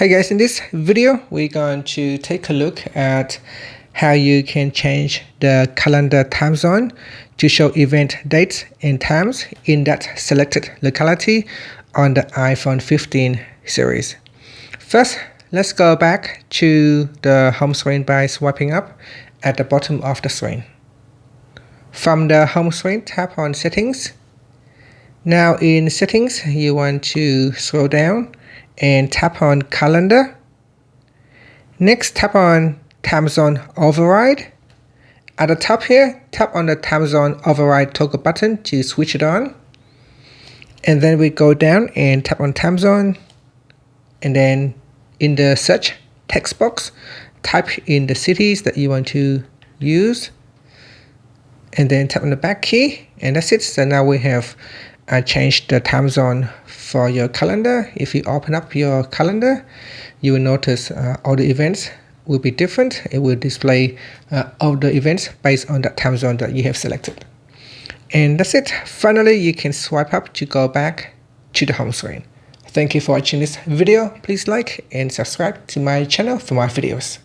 Hey guys, in this video, we're going to take a look at how you can change the calendar time zone to show event dates and times in that selected locality on the iPhone 15 series. First, let's go back to the home screen by swiping up at the bottom of the screen. From the home screen, tap on Settings. Now in Settings, you want to scroll down and tap on Calendar. Next, tap on Time Zone Override. At the top here, tap on the Time Zone Override toggle button to switch it on. And then we go down and tap on Time Zone. And then in the search text box, type in the cities that you want to use. And then tap on the back key. And that's it. So now we have changed the time zone for your calendar. If you open up your calendar, you will notice all the events will be different. It will display all the events based on that time zone that you have selected. And that's it. Finally, you can swipe up to go back to the home screen. Thank you for watching this video. Please like and subscribe to my channel for more videos.